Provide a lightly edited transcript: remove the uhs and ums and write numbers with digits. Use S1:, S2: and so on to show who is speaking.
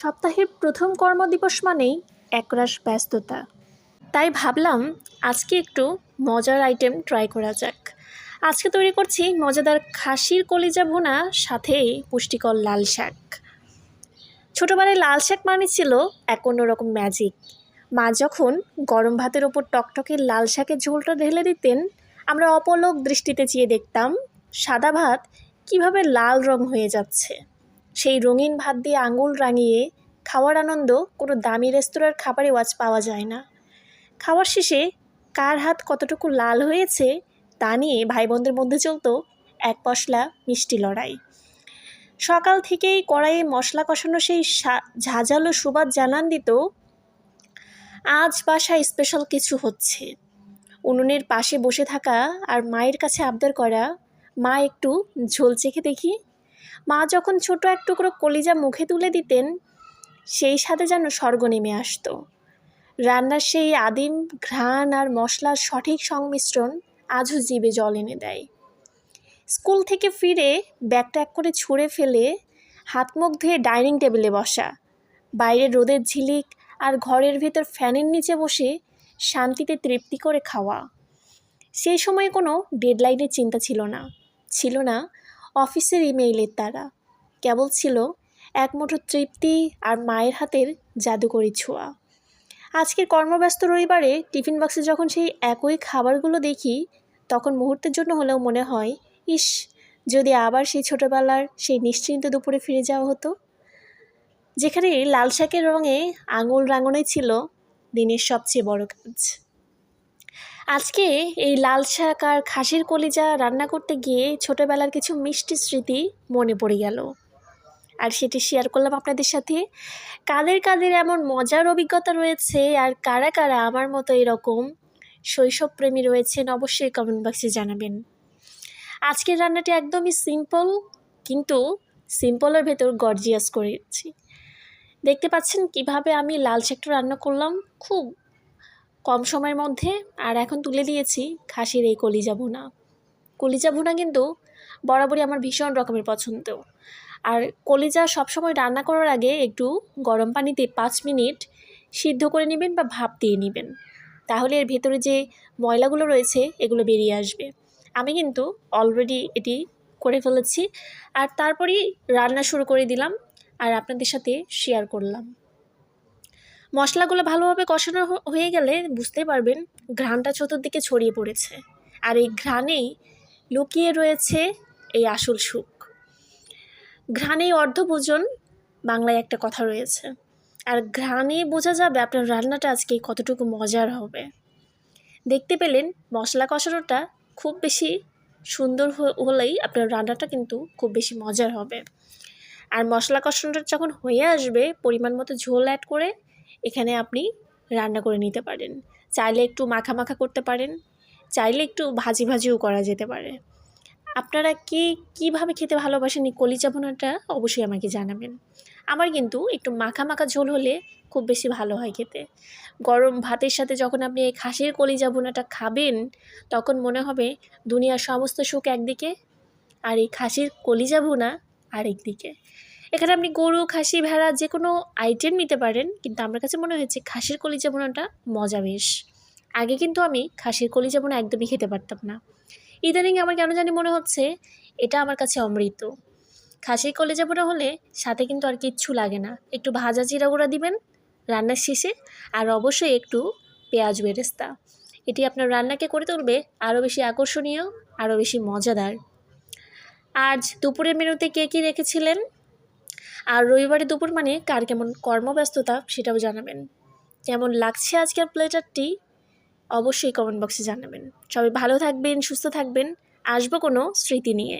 S1: সপ্তাহের প্রথম কর্মদিবস মানেই একরাশ ব্যস্ততা। তাই ভাবলাম আজকে একটু মজার আইটেম ট্রাই করা যাক। আজকে তৈরি করছি মজাদার খাসির কলিজা ভুনা, সাথে পুষ্টিকর লাল শাক। ছোটোবেলায় লাল শাক মানে ছিল এক অন্যরকম ম্যাজিক। মা যখন গরম ভাতের ওপর টকটকে লাল শাকের ঝোলটা ঢেলে দিতেন, আমরা অপলক দৃষ্টিতে চেয়ে দেখতাম সাদা ভাত কিভাবে লাল রং হয়ে যাচ্ছে। সেই রঙিন ভাত দিয়ে আঙুল রাঙিয়ে খাওয়ার আনন্দ কোনো দামি রেস্তোরাঁর খাবারেও আজ পাওয়া যায় না। খাওয়ার শেষে কার হাত কতটুকু লাল হয়েছে তা নিয়ে ভাই বোনদের মধ্যে চলতো এক পশলা মিষ্টি লড়াই। সকাল থেকেই কড়াইয়ে মশলা কষানো সেই ঝাঁঝালো সুবাদ জানান দিত আজ বাসায় স্পেশাল কিছু হচ্ছে। উনুনের পাশে বসে থাকা আর মায়ের কাছে আবদার করা, মা একটু ঝোল চেখে দেখি। মা যখন ছোট এক টুকরো কলিজা মুখে তুলে দিতেন, সেই সাথে যেন স্বর্গ নেমে আসতো। রান্নার সেই আদিম ঘ্রাণ আর মশলার সঠিক সংমিশ্রণ আজও জিভে জল এনে দেয়। স্কুল থেকে ফিরে ব্যাগটা এক করে ছুঁড়ে ফেলে হাত মুখ ধুয়ে ডাইনিং টেবিলে বসা, বাইরের রোদের ঝিলিক আর ঘরের ভেতর ফ্যানের নিচে বসে শান্তিতে তৃপ্তি করে খাওয়া। সেই সময় কোনো ডেডলাইনের চিন্তা ছিল না অফিসের ইমেইলের তাড়া। কেবল ছিল এক মুঠো তৃপ্তি আর মায়ের হাতের জাদুকরি ছোঁয়া। আজকের কর্মব্যস্ত রবিবারে টিফিন বক্সে যখন সেই একই খাবারগুলো দেখি, তখন মুহূর্তের জন্য হলেও মনে হয়, ইস, যদি আবার সেই ছোটোবেলার সেই নিশ্চিন্ত দুপুরে ফিরে যাওয়া হতো, যেখানে লাল শাকের রঙে আঙুল রাঙানোই ছিল দিনের সবচেয়ে বড় কাজ। আজকে এই লাল শাক আর খাসির কলিজা রান্না করতে গিয়ে ছোটোবেলার কিছু মিষ্টি স্মৃতি মনে পড়ে গেল, আর সেটি শেয়ার করলাম আপনাদের সাথে। কাদের এমন মজার অভিজ্ঞতা রয়েছে আর কারা কারা আমার মতো এরকম শৈশবপ্রেমী রয়েছেন, অবশ্যই কমেন্ট বক্সে জানাবেন। আজকের রান্নাটি একদমই সিম্পল, কিন্তু সিম্পলের ভেতর গর্জিয়াস করেছি। দেখতে পাচ্ছেন কিভাবে আমি লাল শাকটা রান্না করলাম খুব কম সময়ের মধ্যে, আর এখন তুলে দিয়েছি খাসির এই কলিজা ভুনা কিন্তু বরাবরই আমার ভীষণ রকমের পছন্দ। আর কলিজা সবসময় রান্না করার আগে একটু গরম পানিতে 5 মিনিট সিদ্ধ করে নেবেন বা ভাপ দিয়ে নেবেন, তাহলে এর ভেতরে যে ময়লাগুলো রয়েছে এগুলো বেরিয়ে আসবে। আমি কিন্তু অলরেডি এটি করে ফেলেছি, আর তারপরেই রান্না শুরু করে দিলাম আর আপনাদের সাথে শেয়ার করলাম। মশলাগুলো ভালোভাবে কষানো হয়ে গেলে বুঝতে পারবেন ঘ্রাণটা চতুর্দিকে ছড়িয়ে পড়েছে, আর এই ঘ্রাণেই লুকিয়ে রয়েছে এই আসল সুখ। ঘ্রাণেই অর্ধভোজন, বাংলায় একটা কথা রয়েছে। আর ঘ্রাণে বোঝা যাবে আপনার রান্নাটা আজকে কতটুকু মজার হবে। দেখতে পেলেন মশলা কষানোটা খুব বেশি সুন্দর হলেই আপনার রান্নাটা কিন্তু খুব বেশি মজার হবে। আর মশলা কষানোটা যখন হয়ে আসবে, পরিমাণ মতো ঝোল অ্যাড করে এখানে আপনি রান্না করে নিতে পারেন। চাইলে একটু মাখা মাখা করতে পারেন, চাইলে একটু ভাজিও করা যেতে পারে। আপনারা কীভাবে খেতে ভালোবাসেন এই কলিজা ভুনাটা অবশ্যই আমাকে জানাবেন। আমার কিন্তু একটু মাখা মাখা ঝোল হলে খুব বেশি ভালো হয় খেতে। গরম ভাতের সাথে যখন আপনি এই খাসির কলিজা ভুনাটা খাবেন, তখন মনে হবে দুনিয়ার সমস্ত সুখ একদিকে আর এই খাসির কলিজা ভুনা আরেকদিকে। এখানে আপনি গরু, খাসি, ভেড়া যে কোনো আইটেম নিতে পারেন, কিন্তু আমার কাছে মনে হয়েছে খাসির কলিজা ভুনাটা মজা বেশ। আগে কিন্তু আমি খাসির কলিজা ভুনা একদমই খেতে পারতাম না। ইদানিং আমার কেন জানি মনে হচ্ছে এটা আমার কাছে অমৃত। খাসির কলিজা ভুনা হলে সাথে কিন্তু আর কিচ্ছু লাগে না, একটু ভাজা জিরা গুঁড়া দিবেন রান্নার শেষে, আর অবশ্যই একটু পেঁয়াজ বেরেস্তা। এটি আপনার রান্নাকে করে তুলবে আরও বেশি আকর্ষণীয়, আরও বেশি মজাদার। আজ দুপুরের মেনুতে কী রেখেছিলেন, আর রবিবারে দুপুর মানে কার কেমন কর্মব্যস্ততা সেটাও জানাবেন। কেমন লাগছে আজকের প্লেটারটি অবশ্যই কমেন্ট বক্সে জানাবেন। সবাই ভালো থাকবেন, সুস্থ থাকবেন। আসবো কোনো স্মৃতি নিয়ে।